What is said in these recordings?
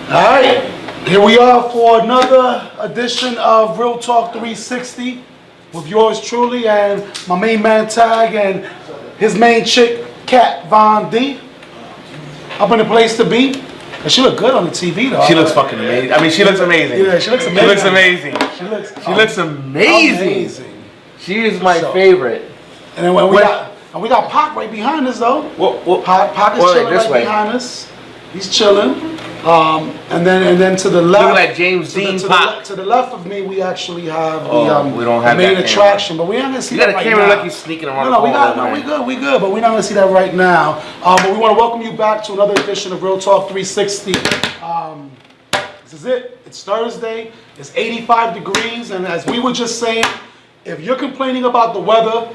Alright, here we are for another edition of Real Talk 360 with yours truly and my main man Tag and his main chick, Kat Von D. Up in the place to be. And she look good on the TV though. She looks fucking amazing. I mean, she looks amazing. Yeah, she looks amazing. She looks amazing. She looks amazing. She is my favorite. And then we got Pac right behind us though. Pac is chilling right behind us. He's chilling. And then to the left, looking like James Dean Pac. To the left of me, we actually have we don't have the main that attraction, but we're not gonna see that right now. You got a camera like he's sneaking around. No, we good, but we're not gonna see that right now. But we want to welcome you back to another edition of Real Talk 360. This is it. It's Thursday. It's 85 degrees, and as we were just saying, if you're complaining about the weather,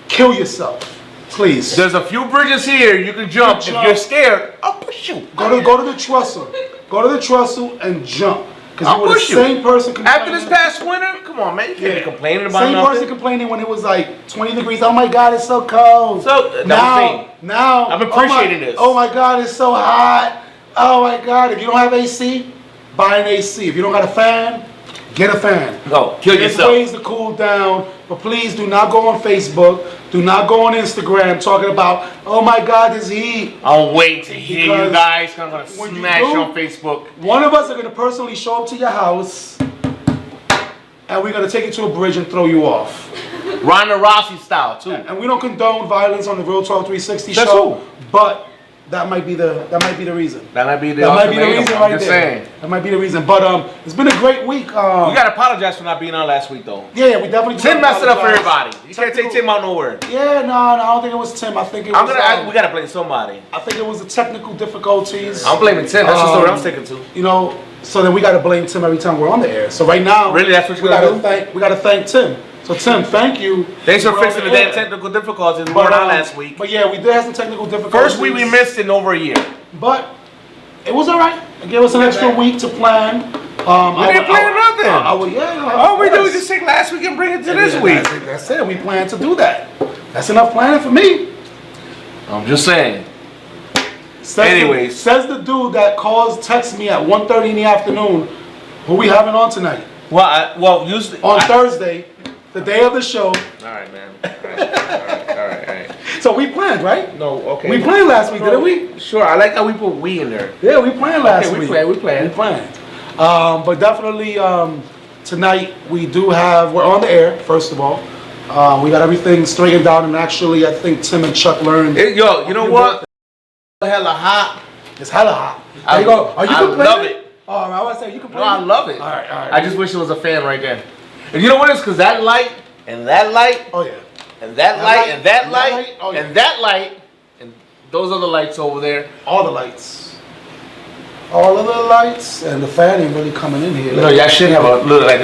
kill yourself. Please. There's a few bridges here you can jump. If you're scared, I'll push you. Go to the trestle. Go to the trestle and jump. Because you were the same person complaining. After this past winter, come on, man. You can't be complaining about nothing. Same person complaining when it was like 20 degrees. Oh my God, it's so cold. So now I'm appreciating this. Oh my God, it's so hot. Oh my God, if you don't have AC, buy an AC. If you don't got a fan, get a fan. No, kill yourself. There's ways to cool down, but please do not go on Facebook. Do not go on Instagram talking about, oh my God, this heat. I'll wait to hear you guys. I'm going to smash on Facebook. One of us are going to personally show up to your house, and we're going to take you to a bridge and throw you off. Ronda Rousey style, too. And we don't condone violence on the Real Talk 360 show, but that might be the reason. That might be the reason right there. Saying. That might be the reason. But it's been a great week. We gotta apologize for not being on last week though. Yeah, we definitely. Tim messed it up for everybody. You can't take Tim out nowhere. Yeah, no, I don't think it was Tim. I think it was. We gotta blame somebody. I think it was the technical difficulties. I'm blaming Tim. That's the story I'm sticking to. You know, so then we gotta blame Tim every time we're on the air. So right now, really, that's what you gotta do. We gotta thank Tim. So Tim, thank you. Thanks for fixing the damn technical difficulties. We weren't on last week. But yeah, we did have some technical difficulties. First week we missed in over a year. But it was all right. It gave us an extra week to plan. We didn't plan nothing. All we do is just take last week and bring it to this week. That's it. We plan to do that. That's enough planning for me. I'm just saying. Anyways, says the dude that texts me at 1:30 in the afternoon. Who we having on tonight? Well, usually on Thursday. The day of the show. All right, man. All right. So we planned, right? No, okay. We planned last week, didn't we? Sure. I like how we put "we" in there. Yeah, we planned last week. We planned. But definitely tonight we're on the air. First of all, we got everything straightened out, and actually, I think Tim and Chuck learned. Yo, you know what? Hella hot. It's hella hot. There you go. Are you complaining? I love it. Oh, I want to say you complaining. No, I love it. All right. I just wish it was a fan right there. And you know what it is? Because that light, and that light, oh yeah, and that light, and that light, and that light, and those other lights over there. All the lights. All of the lights, and the fan ain't really coming in here. No, y'all should have a little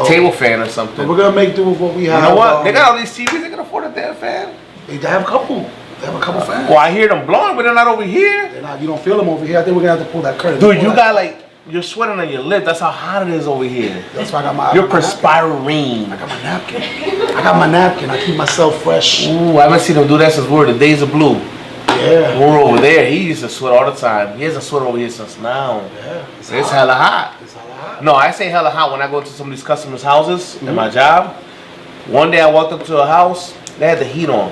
table fan or something. We're gonna make do with what we have. You know what? They got all these TVs. They can afford a damn fan. They have a couple. They have a couple fans. Well, I hear them blowing, but they're not over here. They're not. You don't feel them over here. I think we're gonna have to pull that curtain. Dude, you got you're sweating on your lip. That's how hot it is over here. That's why I got my. You're perspiring. I got my napkin. I keep myself fresh. Ooh, I haven't seen him do that since we were the days of blue. Yeah. We're over there. He used to sweat all the time. He hasn't sweat over here since now. Yeah. It's hella hot. It's hella hot. No, I say hella hot when I go to some of these customers' houses at my job. One day I walked up to a house. They had the heat on.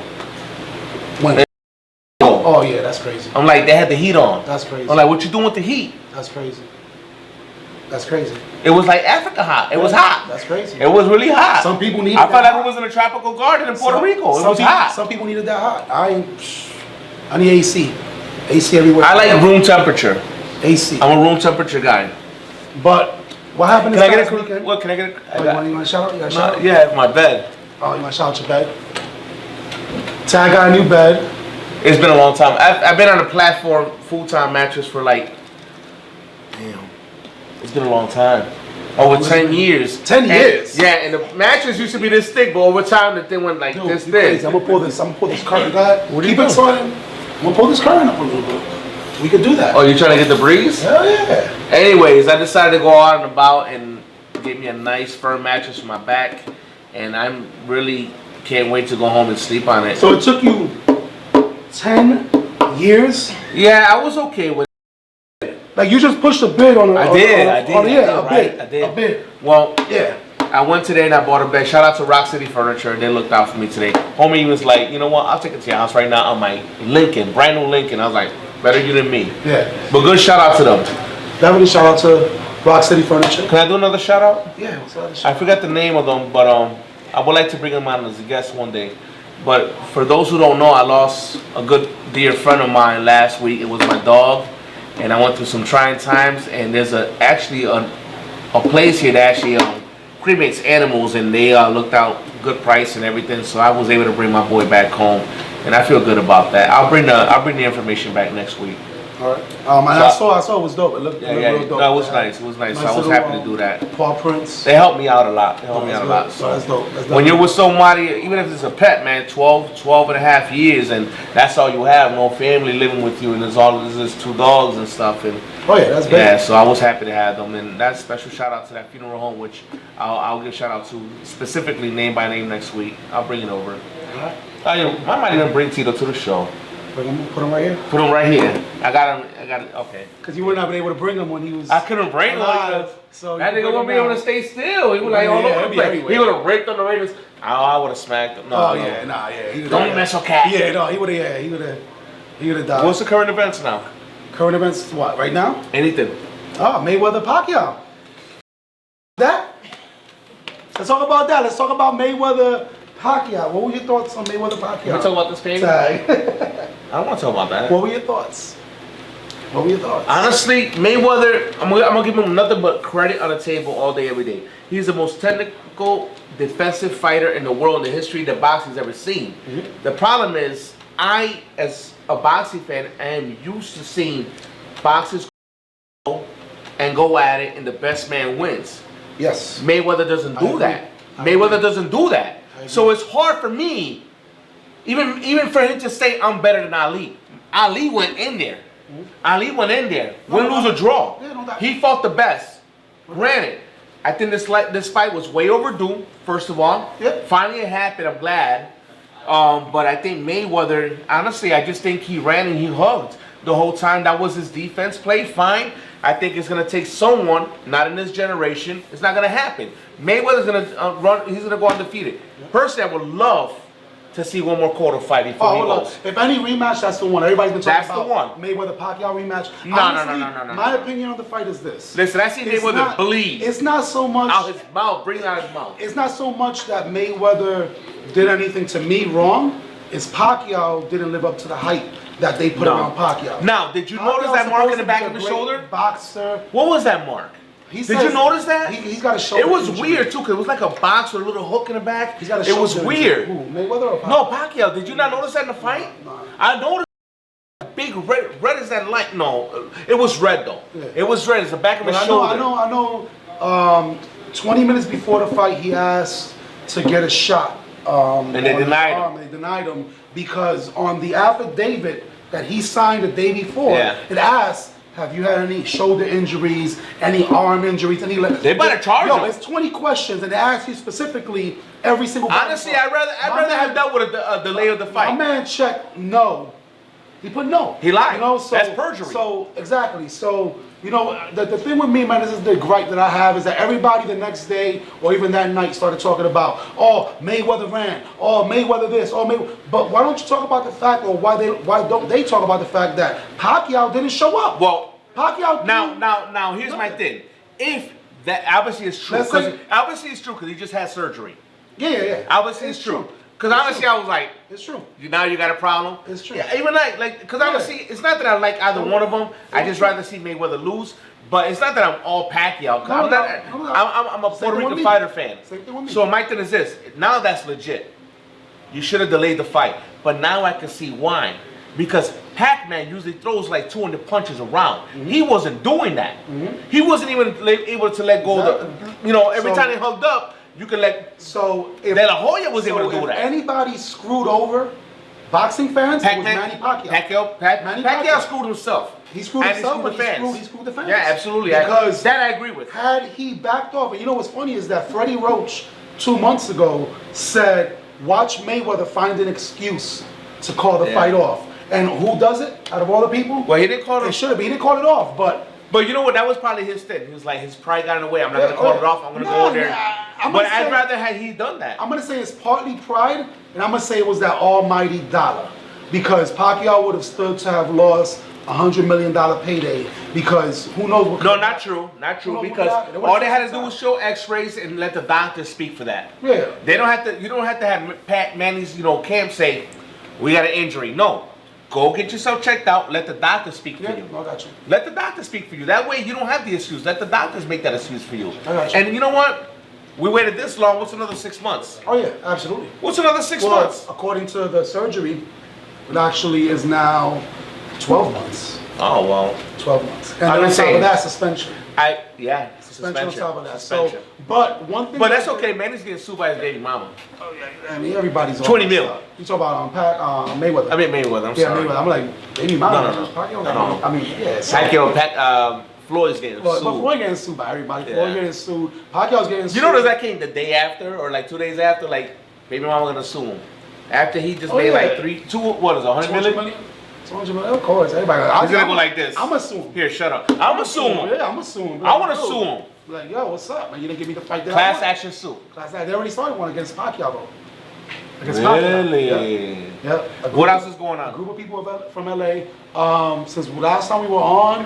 Oh yeah, that's crazy. I'm like, they had the heat on. That's crazy. I'm like, what you doing with the heat? That's crazy. That's crazy. It was like Africa hot. It was hot. That's crazy. It was really hot. Some people need. I felt like it was in a tropical garden in Puerto Rico. It was hot. Some people needed that hot. I need AC. AC everywhere. I like room temperature. AC. I'm a room temperature guy. But what happened this past weekend? What can I get? You want to shout out? You got shout out? Yeah, my bed. Oh, you want to shout out your bed? Tag got a new bed. It's been a long time. I've been on a platform full-time mattress for like, damn, it's been a long time. Over 10 years. 10 years? Yeah, and the mattress used to be this thick, but over time the thing went like this thick. I'm gonna pull this curtain, guy. Keep it starting. I'm gonna pull this curtain up a little bit. We could do that. Oh, you trying to get the breeze? Hell yeah. Anyways, I decided to go out and about and get me a nice firm mattress for my back, and I'm really can't wait to go home and sleep on it. So it took you 10 years? Yeah, I was okay with. Like you just pushed a bid on a. I did. A bid. A bid. Well, yeah. I went today and I bought a bed. Shout out to Rock City Furniture. They looked out for me today. Homie was like, you know what? I'll take it to your house right now on my Lincoln, brand new Lincoln. I was like, better you than me. Yeah. But good shout out to them. Definitely shout out to Rock City Furniture. Can I do another shout out? Yeah. What's the shout I forgot the name of them, but I would like to bring them on as a guest one day. But for those who don't know, I lost a good dear friend of mine last week. It was my dog, and I went through some trying times. And there's actually a place here that actually cremates animals, and they looked out good price and everything. So I was able to bring my boy back home, and I feel good about that. I'll bring the information back next week. All right. I saw it was dope. It looked real dope. No, it was nice. It was nice. So I was happy to do that. Paw prints. They helped me out a lot. So that's dope. When you're with somebody, even if it's a pet, man, 12 and a half years, and that's all you have, no family living with you, and there's just 2 dogs and stuff. And oh yeah, that's big. Yeah, so I was happy to have them, and that's special shout out to that funeral home, which I'll give shout out to specifically name by name next week. I'll bring it over. I might even bring Tito to the show. Put him right here. Put him right here. I got him. Okay. Because you wouldn't have been able to bring him when he was. I couldn't bring him. So that nigga wouldn't be able to stay still. He was like all over the place. He would have raped on the Raiders. I would have smacked him. No, Don't mess with Cat. Yeah, no, he would have died. What's the current events now? Current events, what? Right now? Anything. Oh, Mayweather Pacquiao. Let's talk about that. Let's talk about Mayweather Pacquiao. What were your thoughts on Mayweather Pacquiao? You want to talk about this game? I don't want to talk about that. What were your thoughts? Honestly, Mayweather, I'm gonna give him nothing but credit on the table all day, every day. He's the most technical defensive fighter in the world, in the history that boxing's ever seen. Mm-hmm. The problem is, I, as a boxing fan, am used to seeing boxers go at it and the best man wins. Yes. Mayweather doesn't do that. Mayweather doesn't do that. So it's hard for me, even for him to say I'm better than Ali. Ali went in there. Ali went in there. Win, lose, or draw. He fought the best. Granted, I think this fight was way overdue, first of all. Finally it happened, I'm glad. But I think Mayweather, honestly, I just think he ran and he hugged the whole time. That was his defense play, fine. I think it's going to take someone, not in this generation, it's not going to happen. Mayweather's going to run, he's going to go undefeated. Personally, I would love to see one more quarter fight before he goes. If any rematch, that's the one. Everybody's been talking about. That's the one. Mayweather-Pacquiao rematch. No. My opinion on the fight is this. Listen, I see Mayweather bleed. It's not so much. Out his mouth, bring it out his mouth. It's not so much that Mayweather did anything to me wrong. It's Pacquiao didn't live up to the hype that they put around Pacquiao. Now, did you notice that mark in the back of his shoulder? Boxer. What was that mark? Did you notice that? He's got a shoulder. It was weird too, cause it was like a box with a little hook in the back. He's got a shoulder. It was weird. Who, Mayweather or Pacquiao? No, Pacquiao. Did you not notice that in the fight? No. I noticed big red is that light. No, it was red though. Yeah. It was red. It's the back of his shoulder. I know. 20 minutes before the fight, he asked to get a shot. And they denied him. They denied him because on the affidavit that he signed the day before, it asked, have you had any shoulder injuries, any arm injuries, any? They better charge him. It's 20 questions, and they ask you specifically every single. Honestly, I'd rather have dealt with a delay of the fight. My man checked no. He put no. He lied. You know, so that's perjury. So exactly. So you know, the thing with me, man, this is the gripe that I have, is that everybody the next day or even that night started talking about, oh, Mayweather ran, oh, Mayweather this, oh, Mayweather. But why don't you talk about the fact, or why don't they talk about the fact that Pacquiao didn't show up? Well, Pacquiao. Now, here's my thing. If that obviously is true, because he just had surgery. Yeah. Obviously it's true. Because honestly, I was like, it's true. Now you got a problem? It's true. Yeah, even because honestly, it's not that I like either one of them. I just rather see Mayweather lose. But it's not that I'm all Pacquiao. I'm a Puerto Rican fighter fan. So my thing is this. Now that's legit. You should have delayed the fight. But now I can see why. Because Pac-Man usually throws like 200 punches around. Mm-hmm. He wasn't doing that. Mm-hmm. He wasn't even able to let go of the, every time they hugged up, you can let. So if De La Hoya was able to do that. Anybody screwed over boxing fans, it was Manny Pacquiao. Pacquiao screwed himself. He screwed himself, but he screwed the fans. Yeah, absolutely. Because that I agree with. Had he backed off, and you know what's funny is that Freddie Roach 2 months ago said, watch Mayweather find an excuse to call the fight off. And who does it out of all the people? Well, he didn't call it. It should have been. He didn't call it off, but you know what? That was probably his thing. He was like, his pride got in the way. I'm not gonna call it off. I'm gonna go there. But I'd rather had he done that. I'm gonna say it's partly pride, and I'm gonna say it was that almighty dollar, because Pacquiao would have stood to have lost $100 million payday, because who knows what. No, not true. Not true. Because all they had to do was show X-rays and let the doctors speak for that. Yeah. They don't have to. You don't have to have Pat Manny's, camp say, we got an injury. No. Go get yourself checked out. Let the doctor speak for you. I got you. Let the doctor speak for you. That way you don't have the excuse. Let the doctors make that excuse for you. I got you. And you know what? We waited this long. What's another 6 months? Oh yeah, absolutely. What's another 6 months? According to the surgery, it actually is now 12 months. Oh well. 12 months. And I'm then on top saying, of that, suspension. Suspension On top of that. Suspension. So, but one thing. But that's okay. Manny's getting sued by his baby mama. Oh yeah. I mean, everybody's 20 mil. You talk about Mayweather. I mean Mayweather. I'm sorry. Mayweather. I'm like baby mama. No. I mean, yeah. Pacquiao, Floyd's getting But sued. Floyd getting sued by everybody. Yeah. Floyd getting sued. Pacquiao's getting sued. You notice that came the day after, or like 2 days after, like baby mama gonna sue him after he just made like 100 million. 200 million, of course. Everybody. He's gonna go like this. I'm assuming. Here, shut up. I'm assuming. Yeah, I'm assuming. I want to sue him. Like, yo, what's up, man? You didn't give me the fight that Class I want. action suit. Class action. They already started one against Pacquiao, though. Really? Yeah. What else is going A on? group of people from LA. Since last time we were on,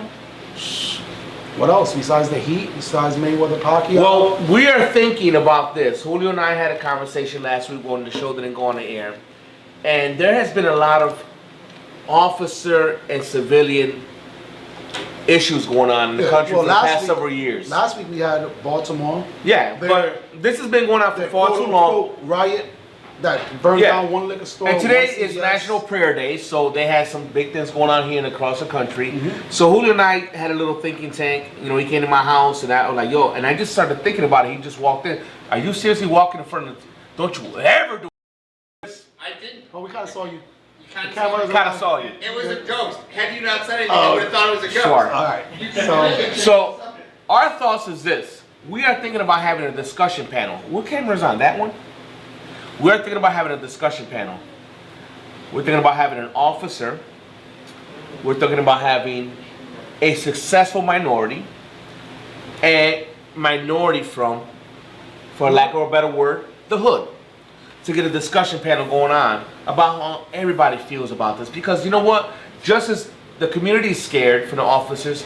what else besides the Heat? Besides Mayweather, Pacquiao? Well, we are thinking about this. Julio and I had a conversation last week when the show didn't go on the air, and there has been a lot of officer and civilian issues going on in the country for the past several years. Last week we had Baltimore. Yeah, but this has been going on for far too long. Riot that burned down one liquor store. And today is National Prayer Day, so they had some big things going on here and across the country. So Julio and I had a little thinking tank. He came to my house, and I was like, yo, and I just started thinking about it. He just walked in. Are you seriously walking in front of, don't you ever do this? I didn't. Oh, we kind of saw you. Kind of saw you. It was a ghost. Had you not said anything, I would have thought it was a ghost. Sure. All right. So our thoughts is this. We are thinking about having a discussion panel. What camera's on? That one? We're thinking about having a discussion panel. We're thinking about having an officer. We're thinking about having a successful minority. And minority from, for lack of a better word, the hood. To get a discussion panel going on about how everybody feels about this. Because you know what? Just as the community is scared for the officers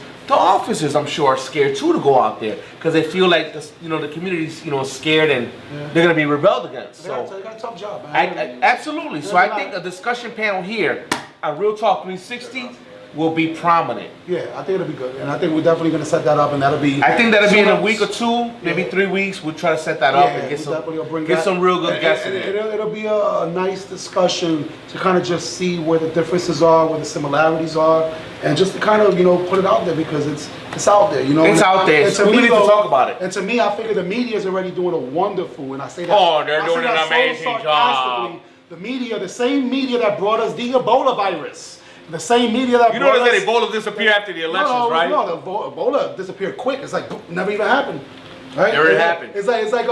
I'm sure are scared too to go out there because they feel like the community's scared and they're gonna be rebelled against. So they got a tough job, man. absolutely. So I think a discussion panel here on Real Talk 360 will be prominent. Yeah, I think it'll be good, and I think we're definitely gonna set that up, and that'll be. I think that'll be in a week or two, maybe 3 weeks. We'll try to set that up and get some real good guests in there. It'll be a nice discussion to kind of just see where the differences are, where the similarities are, and just to kind of put it out there because it's out there, It's out there. So we need to talk about it. And to me, I figure the media is already doing a wonderful, and I say that. Oh, they're doing an amazing job. The media, the same media that brought us the Ebola virus. The same media that notice that Ebola disappeared after the elections, right? No, the Ebola disappeared quick. It's like never even happened, right? Never happened. It's like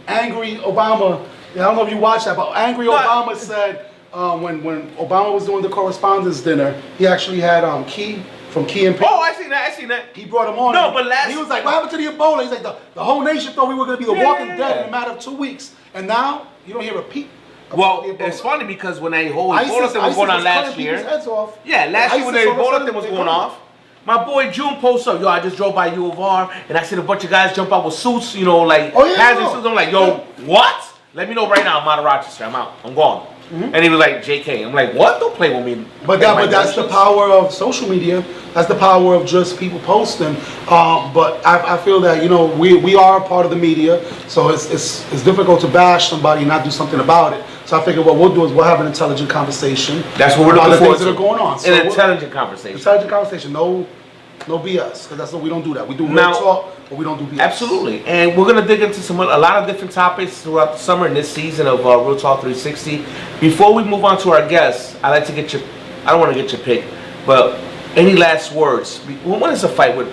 angry Obama. I don't know if you watched that, but angry Obama said when Obama was doing the correspondence dinner, he actually had Key from Key and Peele. Oh, I seen that. He brought him on. No, but he was like, "What happened to the Ebola?" He's like, "The whole nation thought we were going to be the Walking Dead in a matter of 2 weeks, and now you don't hear a peep." Well, it's funny because when that whole Ebola thing was going on last year, last year when the Ebola thing was going off, my boy June posts up, yo, I just drove by U of R and I seen a bunch of guys jump out with suits, hazard suits. I'm like, yo, what? Let me know right now. I'm out of Rochester. I'm out. I'm gone. And he was like, JK. I'm like, what? Don't play with me. But that's the power of social media. That's the power of just people posting. But I feel that we are part of the media, so it's difficult to bash somebody and not do something about it. So I figure what we'll do is we'll have an intelligent conversation. That's what we're looking for. forward The things that are going on. So an intelligent conversation. Intelligent conversation. No BS. Because that's what we don't do that. We do real talk, but we don't do BS. Absolutely. And we're gonna dig into a lot of different topics throughout the summer in this season of Real Talk 360. Before we move on to our guests, I like to get I don't want to get your pick, but any last words? When is the fight with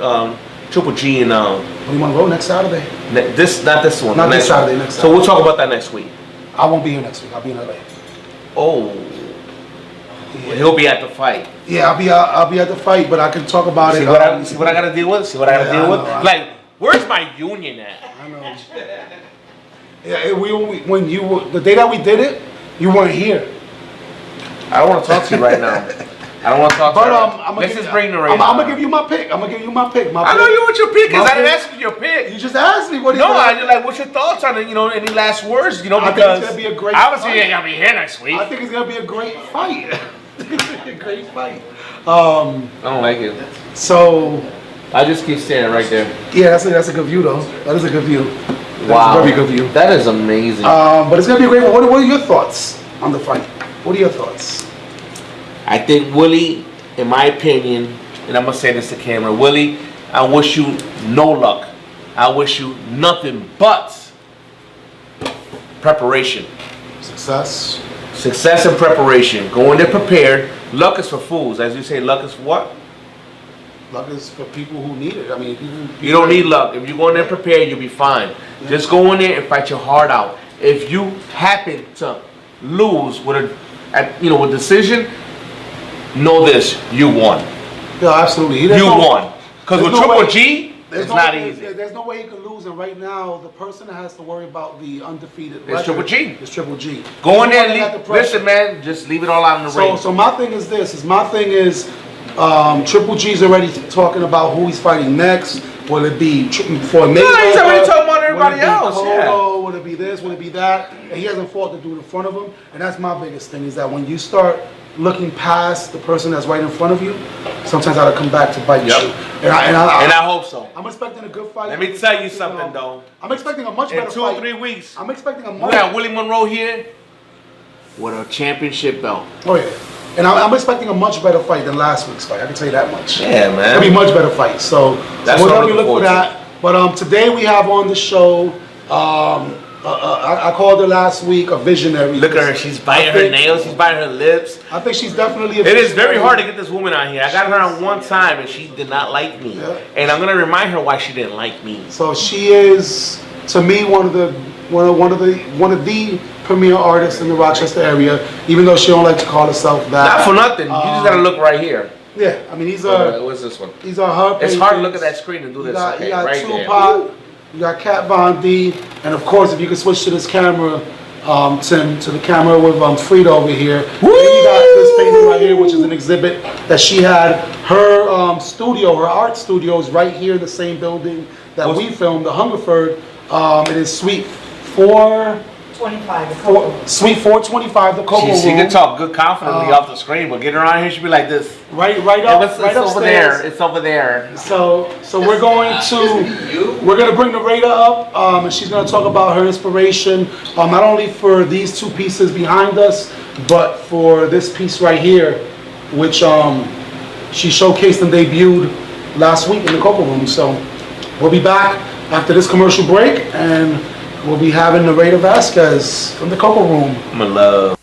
Triple G and What do you want to go next Saturday? not this one. Not this Saturday. Next Saturday. So we'll talk about that next week. I won't be here next week. I'll be in LA. Oh. He'll be at the fight. Yeah, I'll be at the fight, but I can talk about See it. what I gotta deal with? See what I gotta Yeah, deal with? I know. Like, where's my union at? I know. Yeah, when you were, the day that we did it, you weren't here. I don't want to talk to you right now. I don't want to talk to you. Let's just bring the right. I'm gonna give you my pick. I know you what your pick is. My I didn't pick. ask you your pick. You just asked me what. No, I just like what's your thoughts on it? You know, any last words? You know, because I think it's gonna be a great. obviously fight. you ain't gonna be here next week. I think it's gonna be a great fight. A great fight. I don't like it. So I just keep staring right there. yeah, that's a good view though. That is a good view. Wow, That's a very good view. That is amazing. But it's gonna be a great one. What are your thoughts on the fight? What are your thoughts? I think Willie, in my opinion, and I'm gonna say this to camera, Willie, I wish you no luck. I wish you nothing but preparation. Success. Success and preparation. Go in there prepared. Luck is for fools. As you say, luck is for what? Luck is for people who need it. I mean, You don't need luck. If you go in there prepared, you'll be fine. Just go in there and fight your heart out. If you happen to lose with a decision, know this: you won. Yeah, absolutely. You won. Because there's with no Triple way- G, it's not easy. There's no way you can lose, and right now the person that has to worry about the undefeated It's Triple G. It's Triple G. Go in there He's the one that and got the listen, pressure. man. Just leave it all out in the ring. So my thing is this: Triple G's already talking about who he's fighting next. Will it be for Mayweather? No, he's already talking about everybody Will it be else, yeah. Cotto? Will it be this? Will it be that? And he hasn't fought the dude in front of him. And that's my biggest thing: is that when you start looking past the person that's right in front of you, sometimes that'll come back to bite Yep. you. And I hope so. I'm expecting a good fight. Let me tell you something, though. I'm expecting a much In better 2 or fight. 3 weeks, I'm expecting a we much. got Willie Monroe here with a championship belt. Oh yeah. And I'm expecting a much better fight than last week's fight. I can tell you that much. Yeah, man. It'll be a much better fight. So That's we'll what I'm definitely look for looking that. But today we have on the show. I called her last week a visionary. Look at her. She's biting her nails. She's biting her lips. I think she's definitely. It is very hard to get this woman out here. I got her on one time and she did not like me. Yeah. And I'm gonna remind her why she didn't like me. So she is, to me, one of the premier artists in the Rochester area. Even though she don't like to call herself that. Not for nothing. You just gotta look right here. Yeah, I mean What's this one? these are her. It's hard to paintings. look at that screen and do You this. got, Okay, you got right there. Tupac, you got Kat Von D, and of course, if you could switch to this camera, Tim, to the camera with Frida over here. Then you got this painting right here, which is an exhibit that she had. Her studio, her art studio is right here in the same building that we filmed, the Hungerford. It is Suite 425, the Coco She Room. can talk good confidently off the screen, but get her on here, she'll be like this. Right It's upstairs. over there. It's over there. So we're going to bring Narita up, and she's going to talk about her inspiration, not only for these two pieces behind us, but for this piece right here, which she showcased and debuted last week in the Coco Room. So we'll be back after this commercial break, and we'll be having Narita Vasquez from the Coco Room. I'm in love.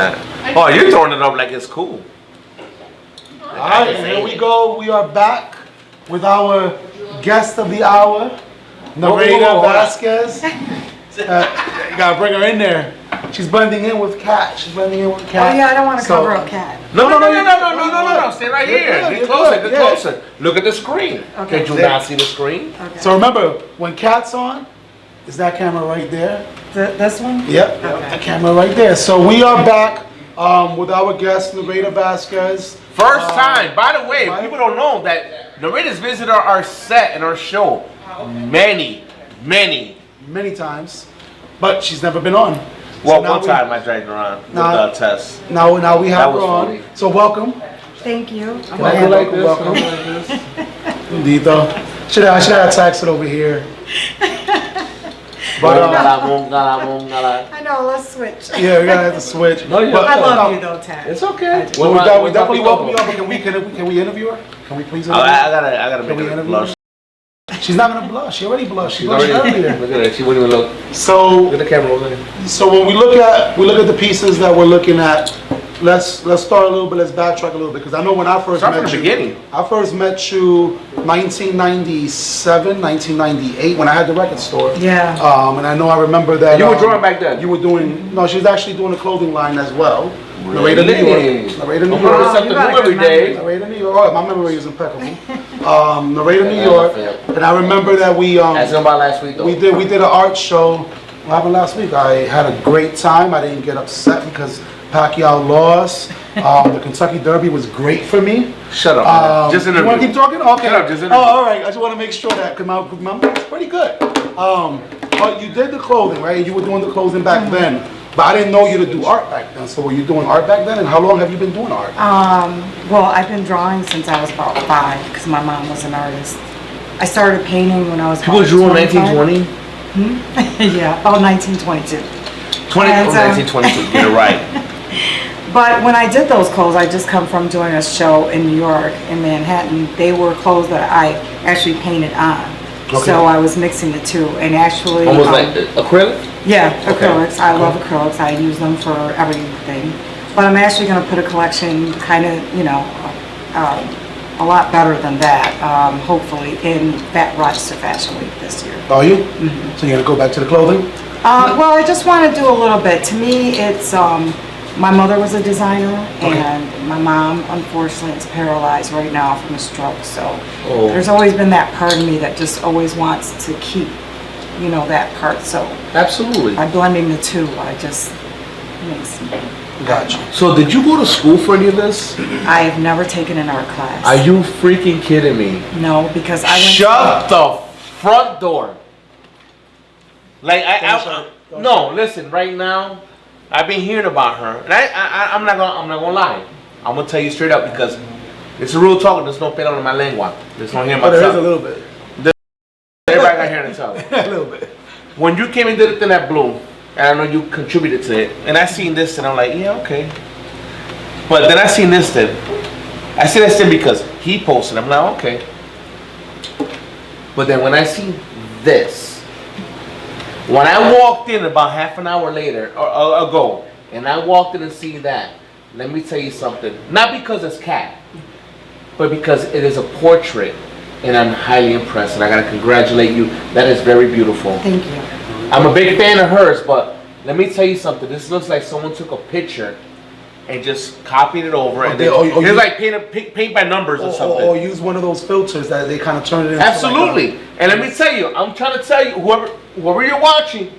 Oh, you're throwing it up like it's cool. All right, and here we go. We are back with our guest of the hour, Nareda Vasquez. You gotta bring her in there. She's blending in with Kat. Oh yeah, I don't want to cover up Kat. No. Stay right here. Get closer. Get closer. Look at the screen. Okay. Can you not see the screen? Okay. So remember, when Kat's on, is that camera right there? This one? Yep, Okay. the camera right there. So we are back with our guest, Nareda Vasquez. First time. By the way, right. people don't know that Nareda's visited our set and our show many times, but she's never been on. Well, So one time I dragged her on with Now- the test. Now we have That her was on. funny. So welcome. Thank you. Can I go like this? Welcome. Indeed, though. I should have taxed it over here. But I know. Let's switch. yeah, we gotta have to switch. No, you But, I love no, you though, Tat. It's okay. Well, we definitely welcome you. But can we interview her? Can we please interview her? I gotta make we her interview blush. She's not gonna blush. She already blushed. She She's blushed already, earlier. look at her. She wouldn't even look. Look So at the camera over there. So when we look at the pieces that we're looking at, let's start a little bit. Let's backtrack a little bit because I know when I first Start met from the you, beginning. I first met you 1997, 1998 when I had the record store. Yeah. And I remember that You were drawing back then? You were doing no. She was actually doing a clothing line as well. Really? Nareda, New York. Nareda, New I'm learning York. Wow, something you got new a every good day. Nareda, New York. Oh, my memory is impeccable. Nareda, New York. And I remember that we Ask him about last week though. we did an art show. What happened last week? I had a great time. I didn't get upset because Pacquiao lost. The Kentucky Derby was great for me. Shut up. Man. Just You want to interview. keep talking? Okay. Shut up, just oh, interview. all right. I just want to make sure that because my memory's pretty good. But you did the clothing, right? You were doing the clothing back then. But I didn't know you to do art back then. So were you doing art back then? And how long have you been doing art? Well, I've been drawing since I was about 5 because my mom was an artist. I started painting when I was People about drew in 25. 1920? Yeah, about 1922. 20, And, 1922. Get it right. But when I did those clothes, I just come from doing a show in New York, in Manhattan. They were clothes that I actually painted on. Okay. So I was mixing the two, and actually, Almost like acrylic? yeah, Okay. acrylics. I love acrylics. I use them for everything. But I'm actually going to put a collection, kind of, a lot better than that, hopefully, in Rochester Fashion Week this year. Are you? So you're gonna go back to the clothing? Well, I just want to do a little bit. To me, it's my mother was a designer, and my mom, unfortunately, is paralyzed right now from a stroke. So there's always been that part of me that just always wants to keep, that part. So Absolutely. by blending the two, I just makes. Gotcha. So did you go to school for any of this? I have never taken an art class. Are you freaking kidding me? No, because I went. Shut the front door. Like no, listen. Right now, I've been hearing about her, and I'm not gonna lie. I'm gonna tell you straight up because it's a real talk. There's no pelo en my lengua. There's no here in my But there is a tongue. little bit. Everybody got hair in the tongue. A little bit. When you came and did it in that blue, and I know you contributed to it, and I seen this, and I'm like, yeah, okay. But then I seen this thing. I seen this thing because he posted. I'm like, okay. But then when I seen this, when I walked in about half an hour later or ago, and I walked in and seen that, let me tell you something. Not because it's Kat, but because it is a portrait, and I'm highly impressed. And I gotta congratulate you. That is very beautiful. Thank you. I'm a big fan of hers, but let me tell you something. This looks like someone took a picture and just copied it over, and it's like paint by numbers or something. Or use one of those filters that they kind of turn it into. Absolutely. And let me tell you, I'm trying to tell you, whoever you're watching,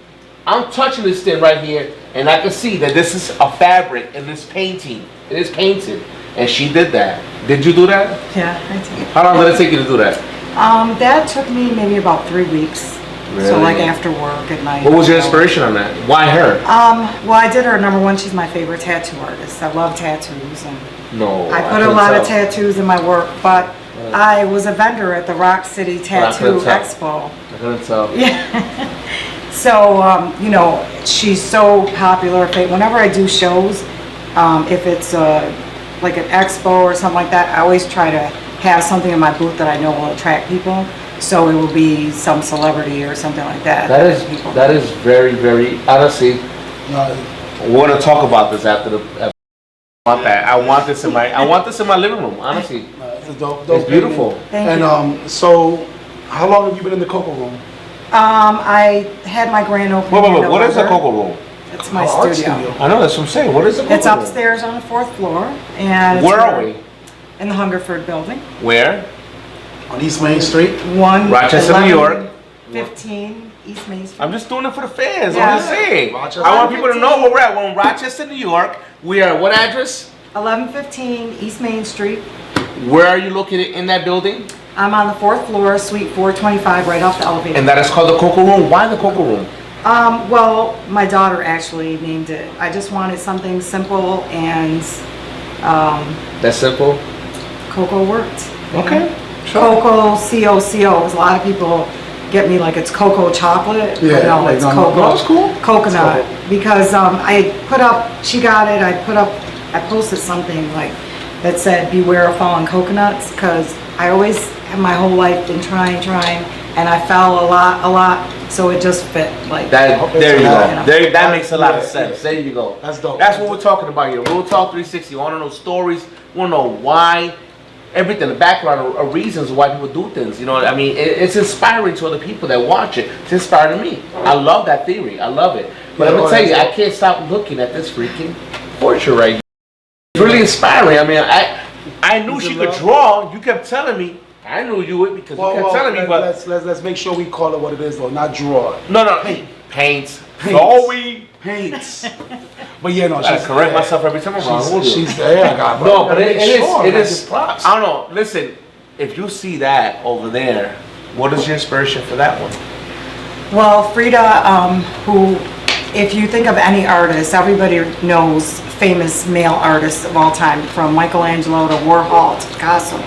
I'm touching this thing right here, and I can see that this is a fabric in this painting. It is painted, and she did that. Did you do that? Yeah, I did. How long did it take you to do that? That took me maybe about 3 weeks. Really? So like after work at night. What was your inspiration on that? Why her? Well, I did her #1. She's my favorite tattoo artist. I love tattoos, and No. I put a couldn't lot of tell. tattoos in my work. But I was a vendor at the Rock City Tattoo couldn't tell. Expo. I couldn't tell. Yeah. So she's so popular. Whenever I do shows, if it's like an expo or something like that, I always try to have something in my booth that I know will attract people. So it will be some celebrity or something like that. That is very, very honestly. We're gonna talk about this after the. I want that. I want this in my living room. Honestly, It's a dope it's beautiful. Thank you. And so, how long have you been in the Coco Room? I had my grand opening. Wait. in What is the November. Coco Room? It's my Art studio. I know that's what I'm saying. What is the Coco It's Room? upstairs on the 4th floor, and it's Where are we? in the Hungerford building. Where? On East Main Street? Rochester, New York. 15 East Main Street. I'm just doing it for the fans. Yeah. I'm just saying. Rochester. I want people to know where we're at. We're in Rochester, New York. We are at what address? 1115 East Main Street. Where are you located in that building? I'm on the 4th floor, suite 425, right off the elevator. And that is called the Coco Room. Why the Coco Room? Well, my daughter actually named it. I just wanted something simple, and That's simple. Coco worked. Okay. Coco, C-O-C-O. A lot of people get me like it's cocoa chocolate. Yeah, but no, like, it's no, cocoa. that's cool. Coconut. It's cocoa. Because I put up, she got it, I posted something like that said, beware of falling coconuts, because I always have my whole life been trying, and I fell a lot, so it just fit like That, there you go. know. That makes a lot of Yeah, sense. There you go. That's dope. That's what we're talking about here. Real Talk 360. We want to know stories. We want to know why. Everything, the background or reasons why people do things. You know what I mean? It's inspiring to other people that watch it. It's inspiring to me. I love that theory. I love it. But Yeah, I'm going to tell you, that's I can't stop looking at this freaking portrait right here. It's really inspiring. I mean, I knew she could draw. You kept telling me. I knew you would because you kept telling me. But let's make sure we call it what it is though, not draw. no. Paints. Paints. Oh, we. Paints. But yeah, no, I she's correct myself every time I'm wrong. She's there. I got No, but it It is. props. I don't know. Listen, if you see that over there, what is your inspiration for that one? Well, Frida, who, if you think of any artist, everybody knows famous male artists of all time, from Michelangelo to Warhol to Picasso,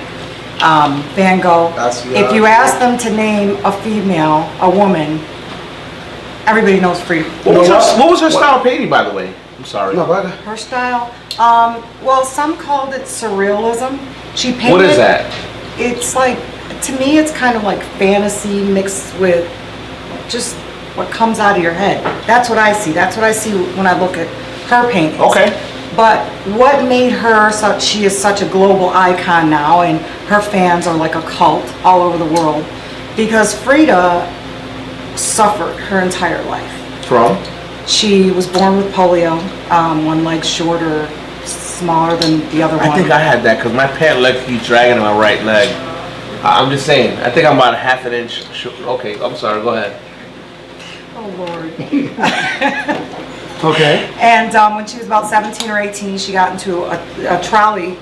Van Gogh. If you ask them to name a female, a woman, everybody knows Frida. What was her style of painting, by the way? I'm sorry. No, go ahead. Her style, well, some called it surrealism. She painted. What is that? It's like, to me, it's kind of like fantasy mixed with just what comes out of your head. That's what I see. That's what I see when I look at her paintings. Okay. But what made her such, she is such a global icon now, and her fans are like a cult all over the world, because Frida suffered her entire life. From? She was born with polio, one leg shorter, smaller than the other one. I think I had that because my pant leg keeps dragging on my right leg. I'm just saying. I think I'm about a half an inch short. Okay, I'm sorry. Go ahead. Oh, Lord. Okay. And when she was about 17 or 18, she got into a trolley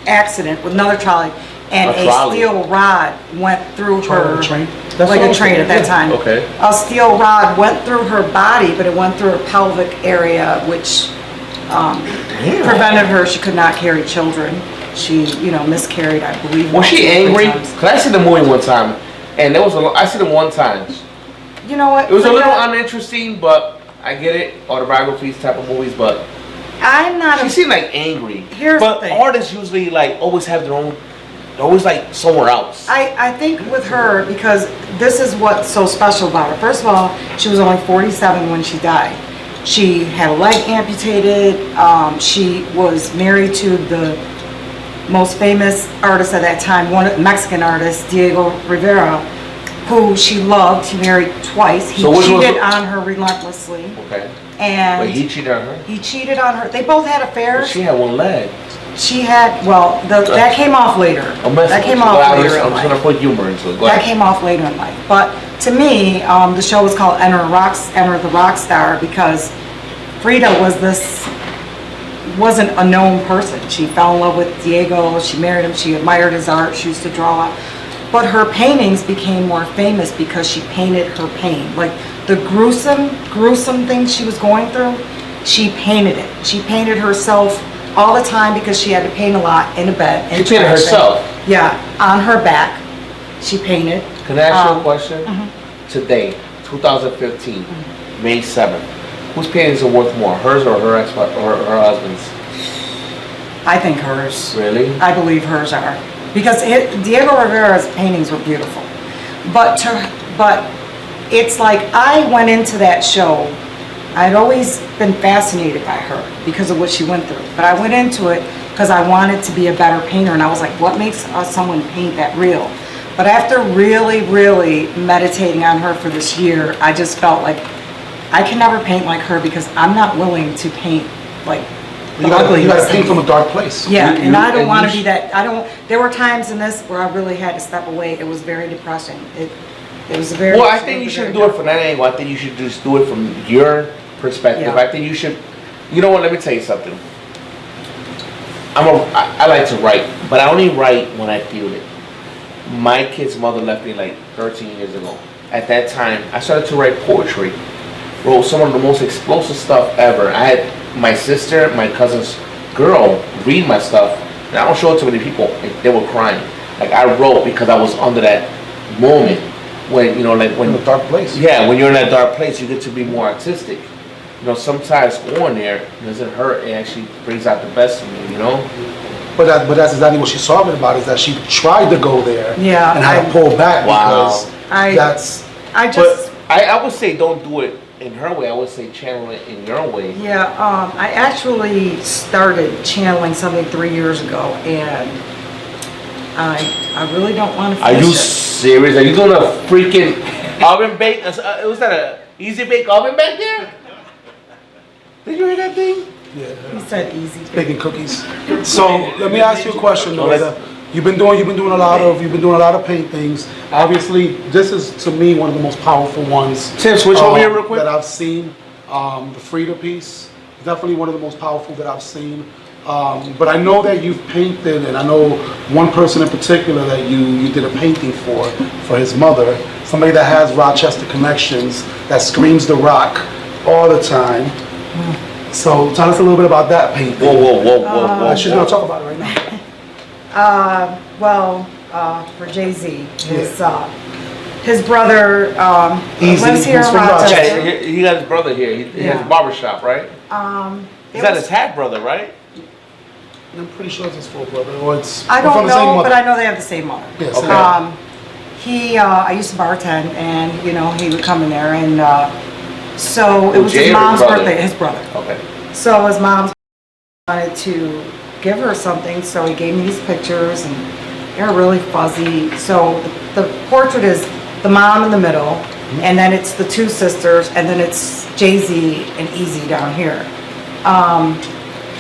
accident with another trolley, and A trolley? steel rod went through her, Like a train? like a train at that time. Okay. A steel rod went through her body, but it went through her pelvic area, which prevented her. She could not carry children. She, miscarried, I believe. Was she 2 or 3 angry? times. Because I seen the movie one time, and there was I seen it one time. You know what? It was a little Frida, uninteresting, but I get it. Autobiographies type of movies, but I'm not she a seemed like angry. Here's but the thing. artists usually like always have their own. They're always like somewhere else. I think with her, because this is what's so special about her. First of all, she was only 47 when she died. She had a leg amputated. She was married to the most famous artist at that time, one Mexican artist, Diego Rivera, who she loved. He married twice. He cheated on her relentlessly. Okay. And Wait, he cheated on her? he cheated on her. They both had affairs. She had one leg. She had, well, that came off later. That came off later in I'm just life. gonna put humor into it. Go That ahead. came off later in life. But to me, the show was called Enter the Rock Star, because Frida wasn't a known person. She fell in love with Diego. She married him. She admired his art. She used to draw. But her paintings became more famous because she painted her pain. Like the gruesome things she was going through, she painted it. She painted herself all the time because she had to paint a lot in a bed. She painted herself? Yeah, on her back. She painted. Can I ask you a question? Today, 2015, May 7th, whose paintings are worth more, hers or her her husband's? I think hers. Really? I believe hers are. Because Diego Rivera's paintings were beautiful. But it's like, I went into that show, I'd always been fascinated by her because of what she went through. But I went into it because I wanted to be a better painter, and I was like, what makes someone paint that real? But after really, really meditating on her for this year, I just felt like I can never paint like her because I'm not willing to paint like the ugly. You gotta paint from a dark place. Yeah, and I don't and want you to be that. I don't. There were times in this where I really had to step away. It was very depressing. It was very. Well, I think you shouldn't do it from that angle. I think you should just do it from your perspective. Yeah. I think you should. You know what? Let me tell you something. I like to write, but I only write when I feel it. My kid's mother left me like 13 years ago. At that time, I started to write poetry. Wrote some of the most explosive stuff ever. I had my sister, my cousin's girl read my stuff, and I don't show it to many people. They were crying. Like I wrote because I was under that moment when like when In a dark place. Yeah, when you're in that dark place, you get to be more artistic. Sometimes going there doesn't hurt. It actually brings out the best in you. But that's exactly what she's talking about, is that she tried to go there Yeah, and had to pull back Wow. because I would say don't do it in her way. I would say channel it in your way. Yeah, I actually started channeling something 3 years ago, and I really don't want to Are finish you it. serious? Are you doing a freaking oven bake? Was that a easy bake oven back there? Did you hear that thing? He said easy. baking cookies. So let me ask you a question, No, Noeda. You've been doing a lot of paintings. Obviously, this is to me one of the most powerful ones. Tim, switch over here real quick. That I've seen. The Frida piece, definitely one of the most powerful that I've seen. But I know that you've painted, and I know one person in particular that you did a painting for his mother. Somebody that has Rochester connections, that screams the rock all the time. So tell us a little bit about that painting. Whoa. She's gonna talk about it right now. For Jay-Z, his brother Easy, lives here he's in from Rochester. Rochester. He got his brother here. He has a barber shop, right? Is that his half brother, right? I'm pretty sure it's his full brother, or it's I from don't the same know, mother. but I know they have the same mother. Yes, Okay. I used to bartend, and he would come in there, and so it was Jay his or his mom's brother? birthday. His brother. Okay. So his mom wanted to give her something, so he gave me these pictures, and they're really fuzzy. So the portrait is the mom in the middle, and then it's the two sisters, and then it's Jay-Z and Easy down here.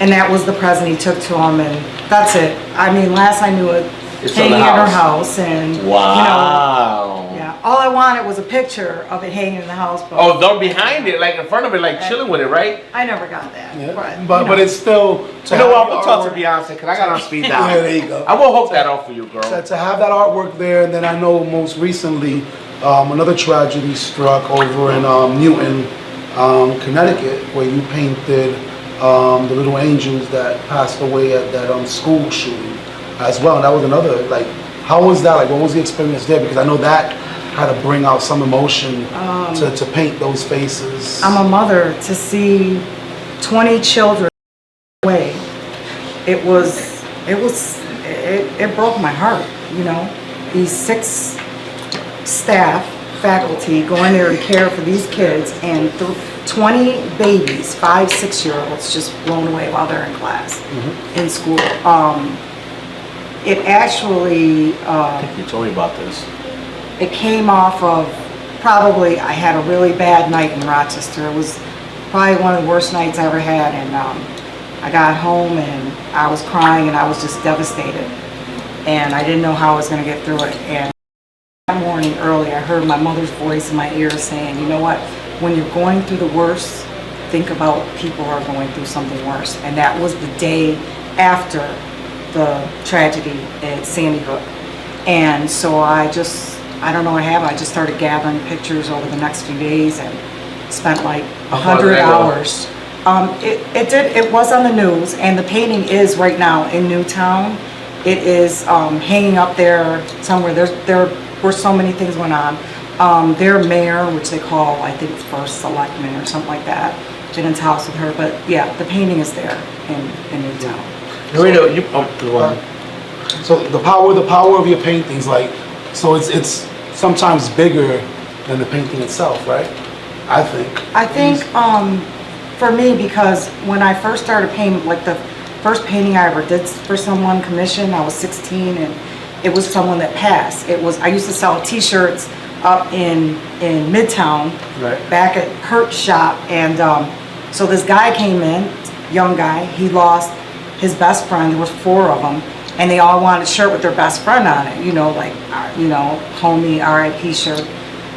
And that was the present he took to him, and that's it. I mean, last I knew it, It's hanging on the in her house. house, and Wow. yeah. All I wanted was a picture of it hanging in the house, but Oh, don't behind it, like in front of it, like chilling with it, right? I never got that. Yeah. But it's still. You know what? I'm gonna talk to Beyonce because I got on speed dial. Yeah, there you go. I will hook that off for you, girl. To have that artwork there, and then I know most recently another tragedy struck over in Newton, Connecticut, where you painted the little angels that passed away at that school shooting as well. And that was another, like, how was that? Like, what was the experience there? Because I know that had to bring out some emotion to paint those faces. I'm a mother. To see 20 children away, it broke my heart, These 6 staff, faculty, going there to care for these kids, and 20 babies, 5, 6-year-olds just blown away while they're in class, in school. It actually, I think you told me about this. it came off of, probably I had a really bad night in Rochester. It was probably one of the worst nights I ever had, and I got home and I was crying and I was just devastated, and I didn't know how I was going to get through it. And that morning early, I heard my mother's voice in my ear saying, you know what, when you're going through the worst, think about people who are going through something worse. And that was the day after the tragedy at Sandy Hook. And so I don't know what happened. I just started gathering pictures over the next few days and spent like 100 hours. It was on the news, and the painting is right now in Newtown. It is hanging up there somewhere. There were so many things going on. Their mayor, which they call, I think, first selectman or something like that, been in talks with her. But yeah, the painting is there in Newtown. So the power of your paintings, like, so it's sometimes bigger than the painting itself, right? I think. I think for me, because when I first started painting, like the first painting I ever did for someone commissioned, I was 16, and it was someone that passed. I used to sell t-shirts up in Midtown, Right. back at Kurt's shop, and so this guy came in, young guy, he lost his best friend, there was 4 of them, and they all wanted a shirt with their best friend on it, like, homie RIP shirt.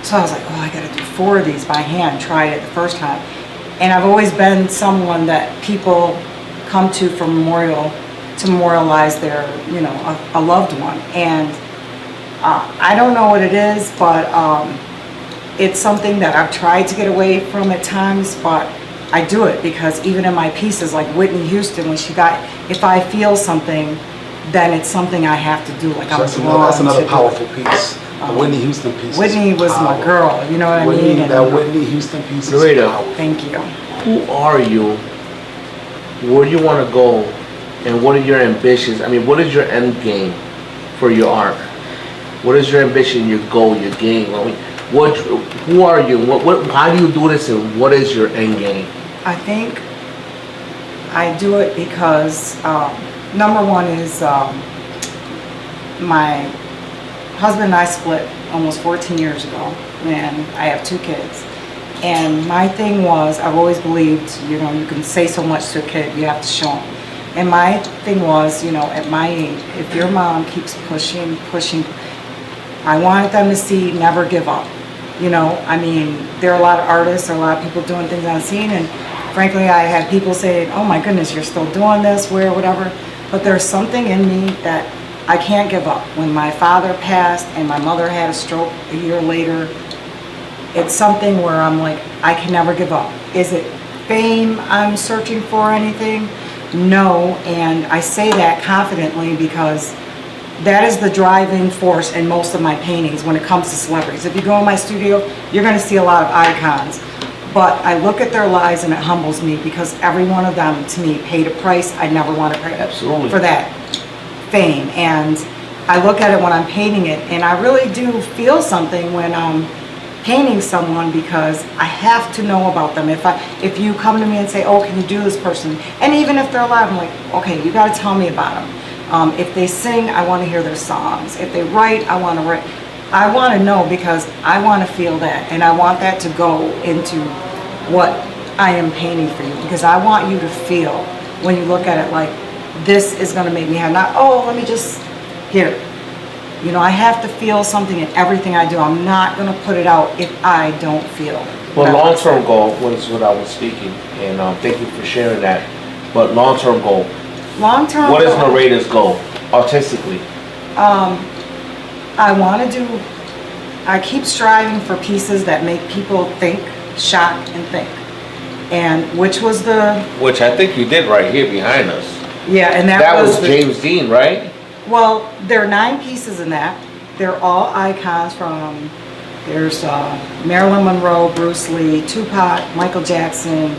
So I was like, oh, I gotta do 4 of these by hand, tried it the first time. And I've always been someone that people come to for to memorialize their, a loved one. And I don't know what it is, but it's something that I've tried to get away from at times, but I do it because even in my pieces, like Whitney Houston, when she got, if I feel something, then it's something I have to do. Like So that's I'm drawn that's another to do powerful it. piece. The Whitney Houston piece. Whitney was my power. girl, you know what I Whitney, mean? that Whitney Houston piece is Narita. powerful. Thank you. Who are you? Where do you want to go? And what are your ambitions? I mean, what is your end game for your art? What is your ambition, your goal, your game? I mean, who are you? How do you do this, and what is your end game? I think I do it because number one is my husband and I split almost 14 years ago, and I have 2 kids. And my thing was, I've always believed, you can say so much to a kid, you have to show them. And my thing was, at my age, if your mom keeps pushing, I wanted them to see never give up. I mean, there are a lot of artists, there are a lot of people doing things on scene, and frankly, I had people say, oh my goodness, you're still doing this, whatever. But there's something in me that I can't give up. When my father passed and my mother had a stroke a year later, it's something where I'm like, I can never give up. Is it fame I'm searching for, anything? No, and I say that confidently because that is the driving force in most of my paintings when it comes to celebrities. If you go in my studio, you're going to see a lot of icons. But I look at their lives and it humbles me because every one of them, to me, paid a price I never want to pay for that fame. And I look at it when I'm painting it, and I really do feel something when I'm painting someone because I have to know about them. If you come to me and say, oh, can you do this person? And even if they're alive, I'm like, okay, you got to tell me about them. If they sing, I want to hear their songs. If they write, I want to write. I want to know because I want to feel that, and I want that to go into what I am painting for you, because I want you to feel when you look at it like, this is going to make me happy. Not, oh, let me just, here. I have to feel something in everything I do. I'm not going to put it out if I don't feel. Well, long-term goal was what I was speaking, and thank you for sharing that. But long-term goal. Long-term What is goal, Narita's goal, artistically? I keep striving for pieces that make people think, shock, and think. And which Which I think you did right here behind us. yeah, and That was James Dean, right? Well, there are 9 pieces in that. They're all icons from, there's Marilyn Monroe, Bruce Lee, Tupac, Michael Jackson,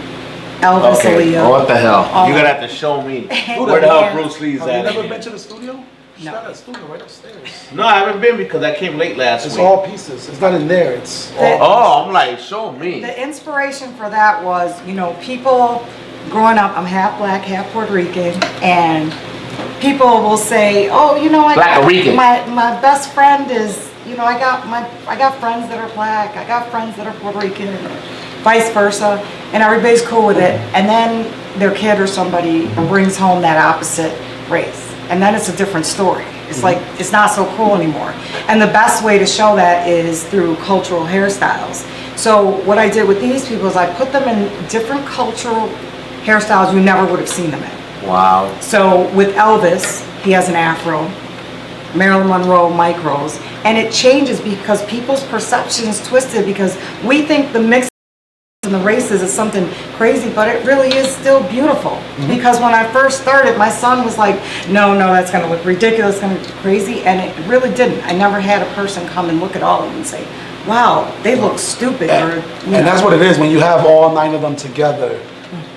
Elvis, Okay, Aaliyah. what the hell? All You're of gonna have to show me Who where the the hell hell? Bruce Lee's Have you at. never here. been to the studio? She's No. got a studio right upstairs. No, I haven't been because I came late last It's week. all pieces. It's not in there. It's all. Oh, I'm like, show me. The inspiration for that was, people growing up, I'm half black, half Puerto Rican, and people will say, oh, Black Rican. my best friend is, I got friends that are black, I got friends that are Puerto Rican, and vice versa, and everybody's cool with it. And then their kid or somebody brings home that opposite race, and then it's a different story. It's like, it's not so cool anymore. And the best way to show that is through cultural hairstyles. So what I did with these people is I put them in different cultural hairstyles you never would have seen them in. Wow. So with Elvis, he has an afro, Marilyn Monroe micros, and it changes because people's perception is twisted, because we think the mix and the races is something crazy, but it really is still beautiful. Because when I first started, my son was like, no, that's going to look ridiculous, it's going to look crazy, and it really didn't. I never had a person come and look at all of them and say, wow, they look stupid. And that's what it is when you have all 9 of them together.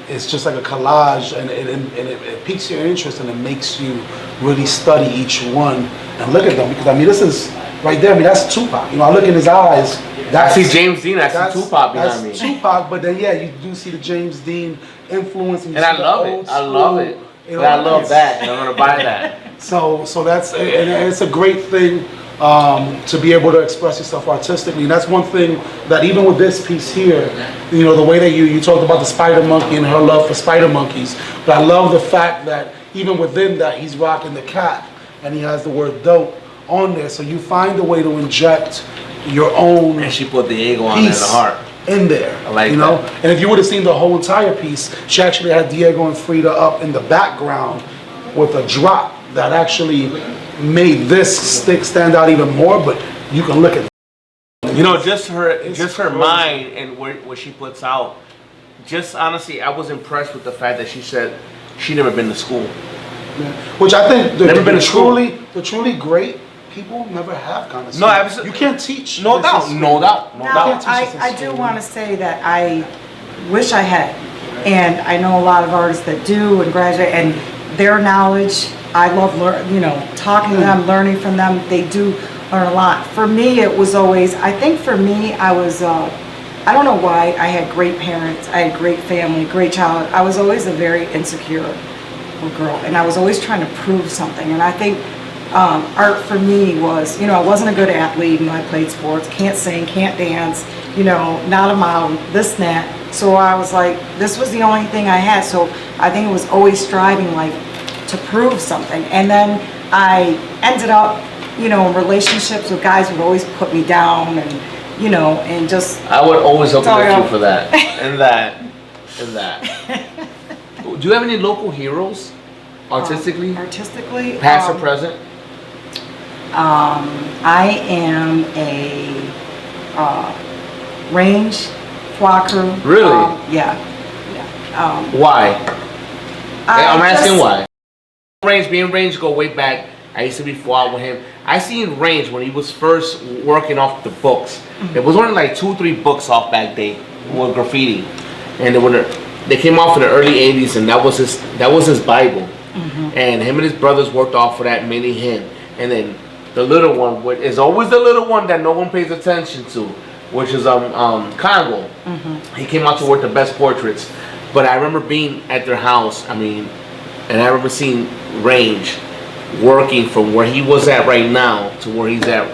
It's just like a collage, and it piques your interest, and it makes you really study each one and look at them. Because this is right there. That's Tupac. I look in his eyes, I see James Dean, I see Tupac behind me. That's Tupac, but then yeah, you do see the James Dean influence. And I love it. I love it. And I love that. And I'm gonna buy that. So that's, and it's a great thing to be able to express yourself artistically. And that's one thing that even with this piece here, you know, the way that you talked about the spider monkey and her love for spider monkeys, but I love the fact that even within that he's rocking the cap and he has the word dope on there. So you find a way to inject your own. And she put the Diego on there in the heart. In there, I like you know, that. and if you would have seen the whole entire piece, she actually had Diego and Frida up in the background with a drop that actually made this stick stand out even more. But you can look at, you know, just her mind and what she puts out. Just honestly, I was impressed with the fact that she said she never been to school. yeah. Which I think the truly great people never have kind of. No, absolutely. You can't teach. No doubt. No doubt. Now, I do want to say that I wish I had, and I know a lot of artists that do and graduate, and their knowledge, I love talking to them, learning from them. They do learn a lot. For me, it was always, I think for me, I was, I don't know why, I had great parents, I had great family, great childhood. I was always a very insecure little girl, and I was always trying to prove something, and I think art for me was, I wasn't a good athlete, I played sports, can't sing, can't dance, not a model, this and that. So I was like, this was the only thing I had. So I think it was always striving to prove something. And then I ended up, in relationships with guys who would always put me down and, and just. I would always uplift you for that. And that. And that. Do you have any local heroes artistically? Artistically? Past or present? I am a range flocker. Really? Yeah. Why? I'm asking why. Range go way back. I used to be fought with him. I seen Range when he was first working off the books. It was only like 2-3 books off back day with graffiti, and they came off in the early '80s, and that was his Bible. And him and his brothers worked off of that, made a hit. And then the little one is always the little one that no one pays attention to, which is Congo. He came out to work the best portraits. But I remember being at their house, and I remember seeing Range working from where he was at right now to where he's at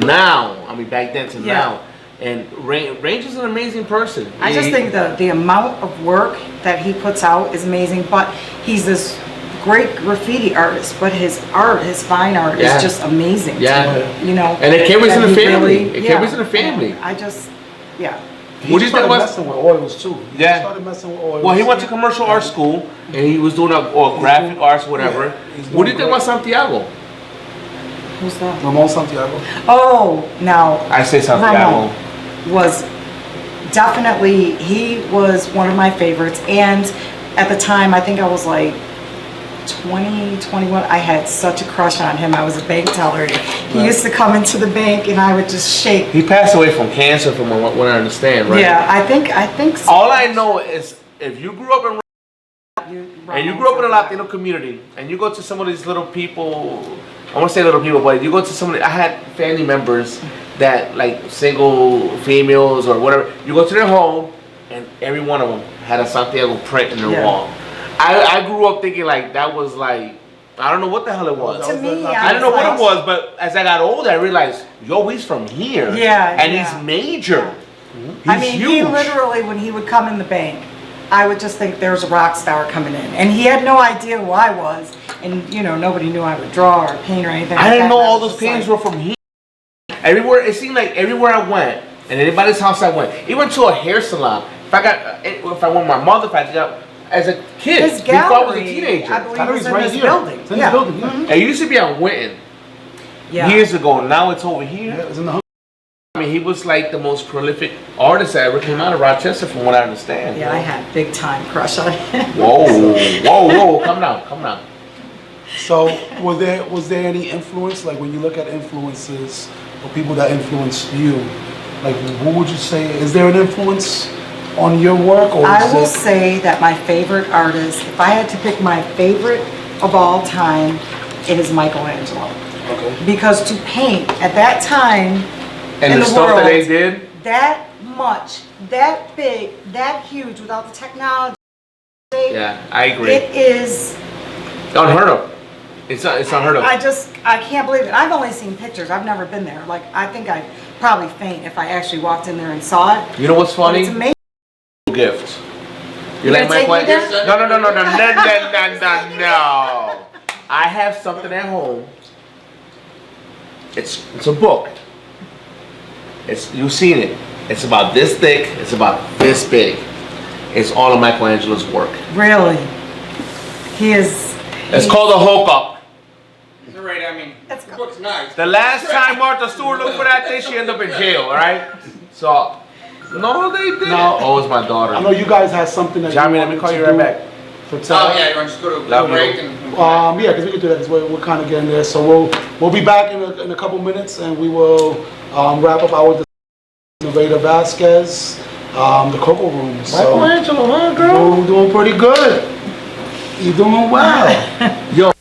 now. Back then to now. And Range is an amazing person. I just think the amount of work that he puts out is amazing, but he's this great graffiti artist, but his fine art is just amazing. Yeah. And it carries in the family. It carries in the family. I just, What do you think about messing with oils too? He Yeah. started messing with oils. Well, he went to commercial art school and he was doing graphic arts, whatever. Yeah, What do you think about Santiago? Who's that? Ramon Santiago. Oh, now. I say Santiago. Ramon was definitely, he was one of my favorites. And at the time, I think I was like 20, 21, I had such a crush on him. I was a bank teller. He used to come into the bank and I would just shake. He passed away from cancer, from what I understand, right? Yeah, I think so. All I know is if you grew up and you grew up in a Latino community and you go to some of these little people, I want to say little people, but you go to some of I had family members that, like single females or whatever, you go to their home and every one of them had a Santiago print in their wall. I grew up thinking like that was like, I don't know what the hell it was. To me, I don't know what it was, but as I got older, I realized, yo, he's from here. Yeah. And he's major. He's huge. He literally, when he would come in the bank, I would just think there's a rock star coming in. And he had no idea who I was. And, nobody knew I would draw or paint or anything. I didn't know all those paintings were from here. Everywhere, it seemed like everywhere I went, and anybody's house I went, even to a hair salon, if I went with my mother, if I did as a kid, His before I was a gallery, teenager. I believe, was in this building. It's in this building, It used to be on Winton years ago. Now it's over here. Yeah, it's in the He was like the most prolific artist that ever came out of Rochester, from what I understand. Yeah, I had big time crush on him. Whoa, come down. So, was there any influence, like when you look at influences or people that influenced you, like who would you say, is there an influence on your work? Or I will say that my favorite artist, if I had to pick my favorite of all time, it is Michelangelo. Okay. Because to paint at that time and in the the stuff world, that they did, that much, that big, that huge without the technology. Yeah, I agree. It is. Unheard of. It's unheard of. I can't believe it. I've only seen pictures. I've never been there. Like, I think I'd probably faint if I actually walked in there and saw it. You know what's funny? It's amazing. Gift. You like my gonna take me question? there? No. I have something at home. It's a book. You've seen it. It's about this thick. It's about this big. It's all of Michelangelo's work. Really? It's called a hookup. It's alright, I mean, That's the book's nice. The last time Martha Stewart looked for that thing, she ended up in jail, alright? So, no, they didn't. No. Oh, it's my daughter. I know you guys had something that Johnny, you let me wanted call to you right do back. for Oh Ted. yeah, you want to just go to Love a break you. and... Yeah, because we can do that because we're kind of getting there. So we'll be back in a couple minutes and we will wrap up our Innovator Vasquez, the Cocoa Room. So Michelangelo, huh, girl? you're doing pretty good. You're doing well. Yo.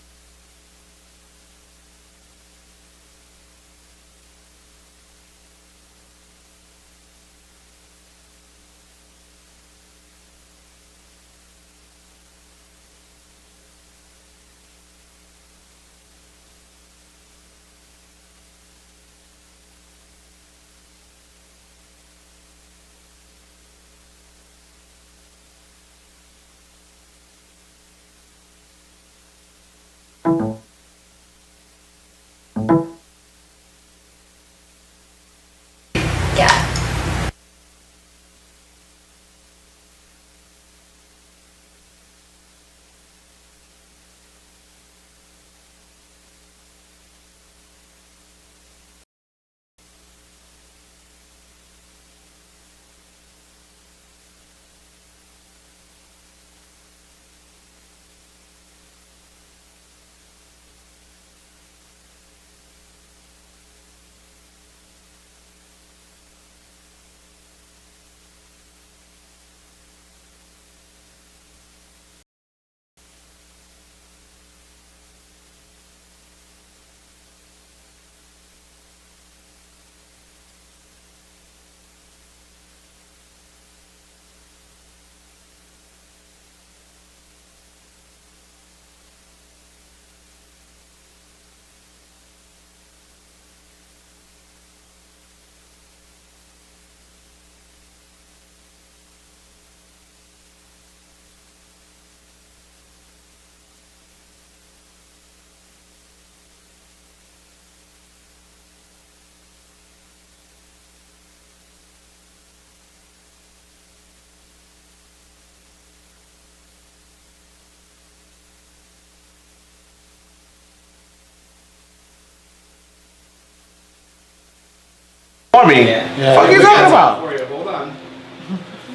For me? Yeah. What are you talking about? For you. Hold on.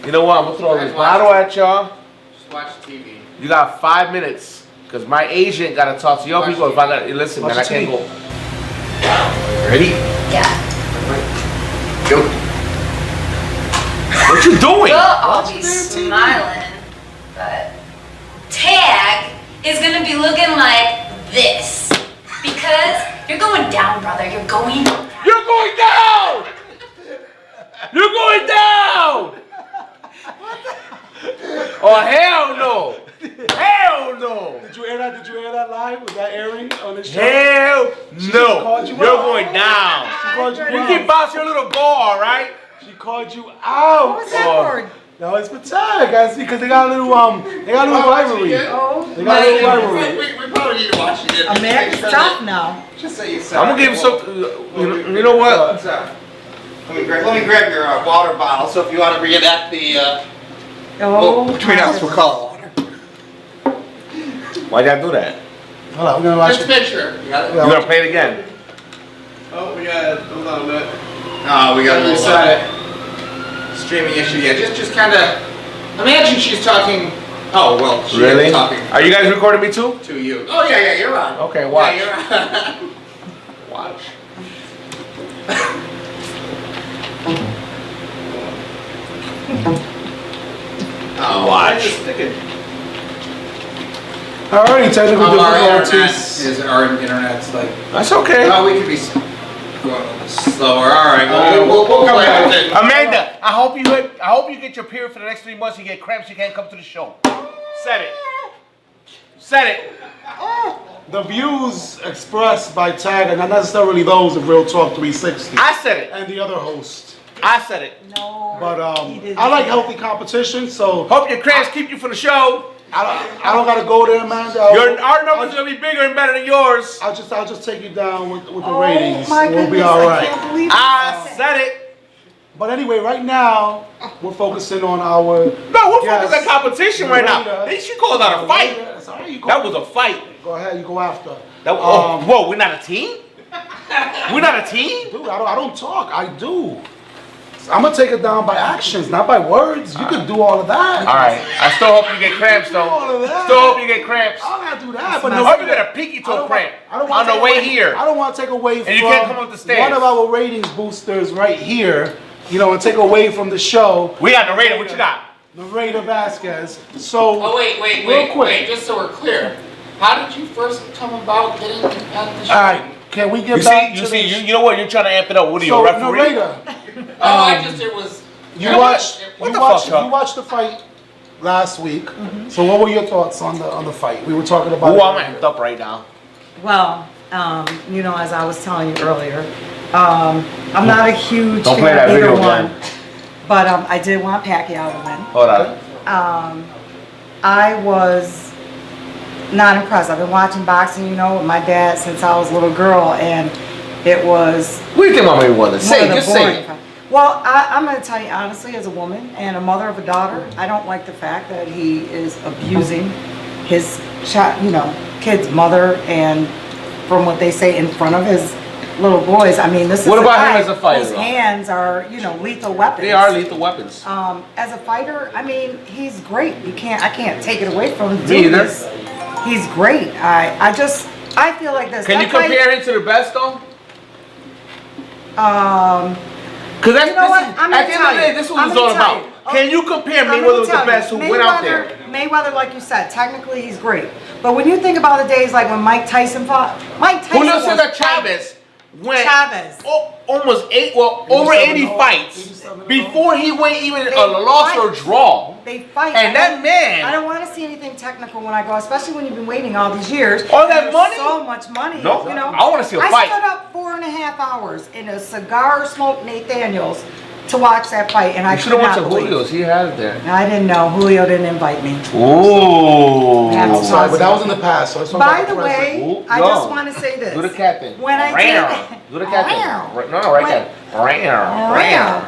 You know what? I'm gonna throw this bottle at y'all. Just watch TV. You got 5 minutes. Because my agent gotta talk to y'all people if I gotta listen, man. I can't go. Ready? Yeah. Go. What you doing? We'll all be smiling, but Tag is gonna be looking like this. Because you're going down, brother. You're going down. You're going down! You're going down! Oh, hell no! Hell no! Did you air that live? Was that airing on the show? Hell no! called you You're out. going down! She called you You out. keep bouncing your little ball, right? She called you out. What was that Oh. for? No, it's for Tag, guys, because they got a little rivalry. Oh, They got a little rivalry. We probably need to watch it. America's tough now. Just so you I'm gonna give some. You know what? What's up? Let me grab your water bottle. So if you want to reenact the between us, we'll call it water. Why'd y'all do that? Hold on, we're gonna watch Just it. picture. You got it? You gonna play it again? Oh, we got hold on a minute. Oh, we got a little streaming issue. Yeah, just kind of imagine she's talking. Oh well, she's Really? talking Are you guys recording me too? to you. Oh yeah, you're on. Okay, watch. Yeah, you're on. Watch. Oh, Watch. Alrighty, technical our internet difficulties. is our internet's like. That's okay. Oh, we could be. Going a little slower. All right, we'll come back with it. Amanda, I hope you get your period for the next 3 months. You get cramps, you can't come to the show. Said it. Said it. The views expressed by Tag are not necessarily those of Real Talk 360 I said it. and the other hosts. I said it. No. But he didn't I like say healthy competition, so Hope your cramps keep you for the show. I don't gotta go there, Amanda. Our numbers gonna be bigger and better than yours. I'll just take you down with the Oh ratings. my We'll goodness, be all I right. can't believe I it. said it. But anyway, right now we're focusing on our. No, we're Yes. focused on competition right now. Narrator. She called out a fight. That's all right, you go. That was a fight. Go ahead, you go after. That was, whoa, we're not a team? We're not a team? Dude, I don't talk. I do. I'm gonna take it down by actions, not by words. You can do all of that. All right. I still hope you get cramps though. All of that. Still hope you get cramps. I don't gotta do that. But I no, hope you get a peaky toe cramp on the way here. I don't want to take away from you can't come up the stairs. one of our ratings boosters right here. You know, and take away from the show. We got the rating. What you got? Narrator Vasquez. So. Oh, wait, Real quick. just so we're clear. How did you first come about getting at the show? All right. Can we get You back see, to the you know what? You're trying to amp it up. What are you, So, a referee? narrator, It was. you watched What the fuck, Chuck? you watched the fight last week. So what were your thoughts on the fight? We were talking about. Ooh, I'm amped up right now. Well, you know, as I was telling you earlier, I'm not a huge Don't fan play that of either video one, again. but I did want Pacquiao to win. Hold on. I was not impressed. I've been watching boxing, you know, with my dad since I was a little girl, and it was What do you think about Mayweather? one Say of it. the Just say boring it. fights. Well, I'm going to tell you honestly, as a woman and a mother of a daughter, I don't like the fact that he is abusing his child, you know, kid's mother, and from what they say in front of his little boys. I mean, this What is about a guy him as a fighter, whose though? hands are, you know, lethal weapons. They are lethal weapons. As a fighter, I mean, he's great. I can't take it away from him. Me either. He's great. I feel like this. Can you that fight- compare him to the best though? Because You know what? I'm at gonna the end tell of the day, you. this is what I'm it's all gonna tell about. you. Can you compare I'm gonna Mayweather with the tell best you, who went out there? Mayweather, like you said, technically he's great. But when you think about the days like when Mike Tyson fought, Mike Tyson Julio was Cesar Chavez went almost over 80 fights before he went even a loss or draw. They fight. And that man- I don't want to see anything technical when I go, especially when you've been waiting all these years. All that There's money? So much money. No, you know. I wanna see a fight. I stood up 4.5 hours in a cigar smoked Nathaniel's to watch that fight, and I You should have could went not to believe. Julio's. He had it there. I didn't know. Julio didn't invite me. Ooh. Yeah, I'm Sorry, but that was in the past. So let's talk By about the present. way, Ooh, I no. just want to say this. Do the cat thing. When I did Do the cat thing. When- No, right there.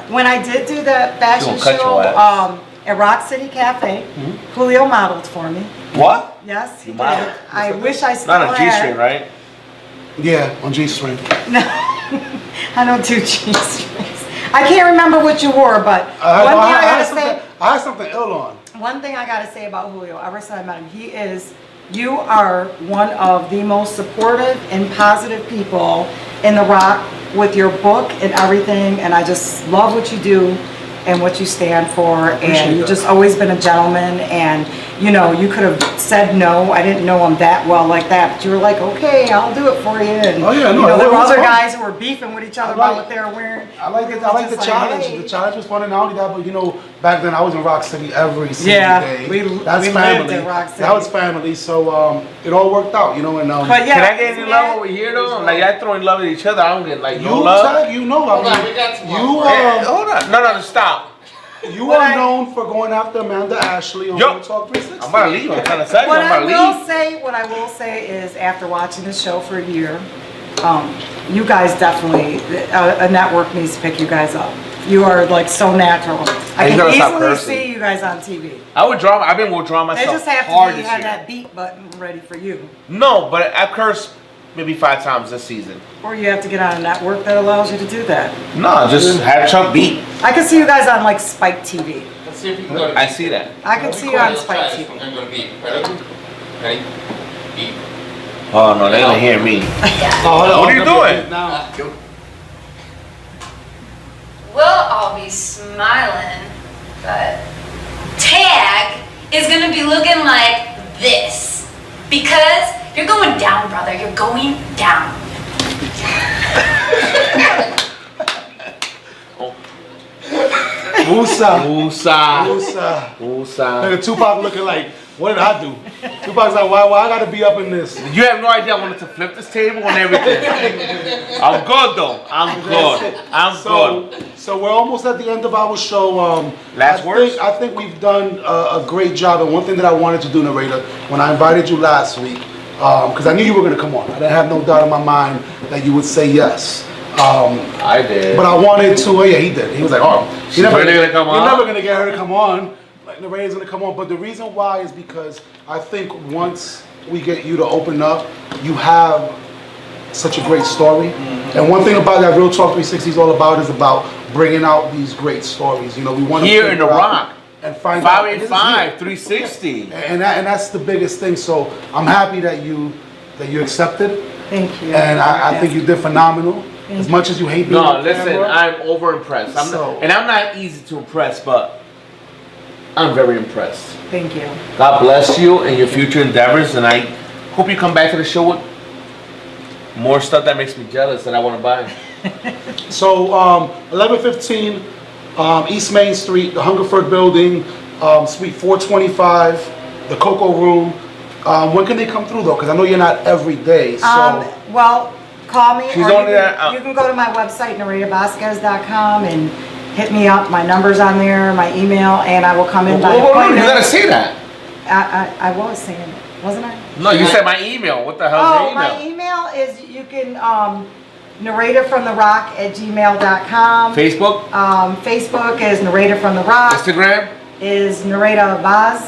When I did do that fashion She'll cut show your ass. at Rock City Cafe, Julio modeled for me. What? Yes, he You did. modeled? I wish I still Not a had. G-string, right? Yeah, on G string. No, I don't do G-strings. I can't remember what you wore, but one thing I gotta say. I had something ill on. One thing I gotta say about Julio, ever since I met him, you are one of the most supportive and positive people in The Rock with your book and everything, and I just love what you do and what you stand for, and you've just always been a gentleman, and you know, you could have said no. I didn't know him that well like that, but you were like, okay, I'll do it for you. And Oh, yeah, no, you know, there it were was other fun. guys who were beefing with each other I about like- what they were wearing. I like We it. were I like the just challenge. hey. The challenge was fun, and not only that, but you know, back then I was in Rock City every single Yeah, day. we That's lived family. in Rock City. That was family. So it all worked out, you know. And But yeah, Can I get any isn't love that- over here though? Like y'all throwing love at each other. I don't get like you no love. Tag, you know, Hold I on, mean, we got some you more. Hold on. No, stop. you What are I- known for going after Amanda Ashley on Yo. Real Talk 360. I'm about to leave. I'm trying to tell you. What I'm I about to will leave. say, is after watching this show for a year, you guys definitely, a network needs to pick you guys up. You are like so natural. I And you can gotta stop easily cursing. see you guys on TV. I've been withdrawing They myself just have hard to this have year. that beat button ready for you. No, but I've cursed maybe 5 times this season. Or you have to get on a network that allows you to do that. No, just have Chuck beat. I can see you guys on like Spike TV. Let's see if you can go to I see that. I can see you on Spike TV. I'm gonna go to beat. Ready? Ready? Beat. Oh no, they don't hear me. What are you doing? Now, We'll all be smiling, but Tag is gonna be looking like this. Because you're going down, brother. You're going down. Musa. Musa. Musa. Musa. Nigga, Tupac looking like, what did I do? Tupac's like, why I gotta be up in this? You have no idea I wanted to flip this table and everything. I'm good though. I'm good. I'm good. So we're almost at the end of our show. Last words? I think we've done a great job. And one thing that I wanted to do, narrator, when I invited you last week, because I knew you were gonna come on. I didn't have no doubt in my mind that you would say yes. I did. But I wanted to. Yeah, he did. He was like, oh, She's really gonna come on? You're never gonna get her to come on. Like narrator's gonna come on. But the reason why is because I think once we get you to open up, you have such a great story. And one thing about that Real Talk 360 is all about is about bringing out these great stories. You know, we want to Here in the Rock. and find out. 585, 360. And that's the biggest thing. So I'm happy that you accepted. Thank you. And I think you did phenomenal. As much as you hate being No, on listen, camera. I'm over impressed. I'm not easy to impress, but I'm very impressed. Thank you. God bless you and your future endeavors, and I hope you come back to the show with more stuff that makes me jealous that I want to buy. So 1115 East Main Street, the Hungerford Building, Suite 425, the Cocoa Room. When can they come through though? Because I know you're not every day. So Well, call me. She's or only you there, can, you can go to my website, narratorvasquez.com, and hit me up. My number's on there, my email, and I will come in by You appointment. gotta say that. I was saying it, wasn't I? No, you said my email. What the hell is Oh, your my email? email is, you can, narratorfromtherock@gmail.com. Facebook, Facebook is Narrator from the Rock, Instagram, is Narrator Vaz.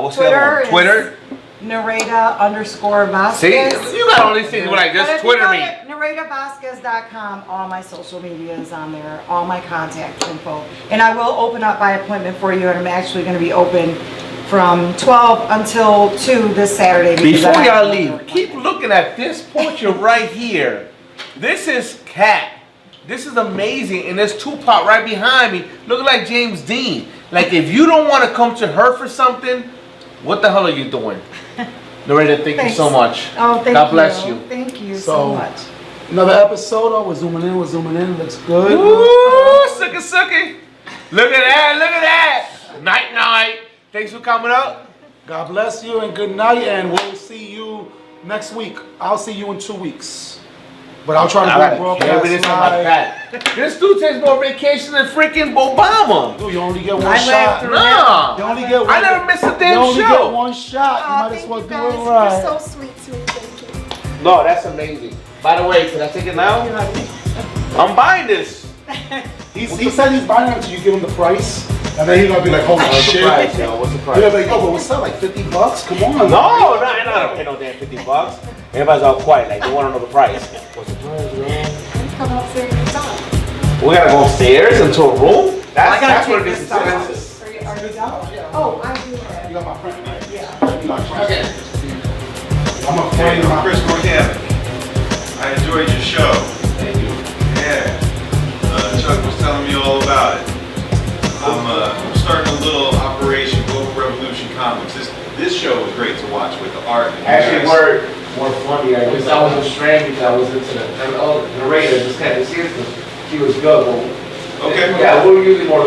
what's the other one? Twitter. Narrator_Vasquez. See, you got all these things. Like But just if you Twitter go me. to narratorvasquez.com, all my social media is on there, all my contact info. And I will open up by appointment for you, and I'm actually going to be open from 12 until 2 this Saturday. because I Before have y'all another leave, appointment. keep looking at this portrait right here. This is Cat. This is amazing, and there's Tupac right behind me, looking like James Dean. Like if you don't want to come to her for something, what the hell are you doing? Narrator, thank you so much. Oh, thank you. God bless you. Thank you So, so much. another episode. We're zooming in. Looks good. Ooh, sucky, sucky. Look at that, look at that. Night, night. Thanks for coming up. God bless you and good night. And we'll see you next week. I'll see you in 2 weeks. But I'll try to I do gotta carry this on my broadcast back. This dude takes more vacation than freaking Obama. live. Dude, you only get one I lived shot. through Nah. You only get one. I never missed a damn You only show. get one shot. You might as well do it right. You're so sweet to me, thank you. No, that's amazing. By the way, can I take it now? I'm buying this. He said he's buying it until you give him the price. And then he's gonna be like, holy What's the shit. price, yo? What's the He's price? like, yo, but what's that, like $50? Come on. No, I'm not paying no damn $50. Everybody's all quiet, like they want to know the price. What's the price, bro? Come upstairs and talk. We gotta go upstairs into a room? I gotta That's take where this this stuff out. expensive. Are you done? Oh, I do have. You got my friend, right? Yeah. You got my friend. Okay. I'm a Hey, friend of I'm mine. Chris Morgan. I enjoyed your show. Thank you. Yeah. Chuck was telling me all about it. I'm starting a little Operation Global Revolution Comics. This show was great to watch with the art. and you Actually, guys- we're more funny. I was strange because I was into the narrator. Just kind of see it. She was good. Okay. Yeah, we're usually more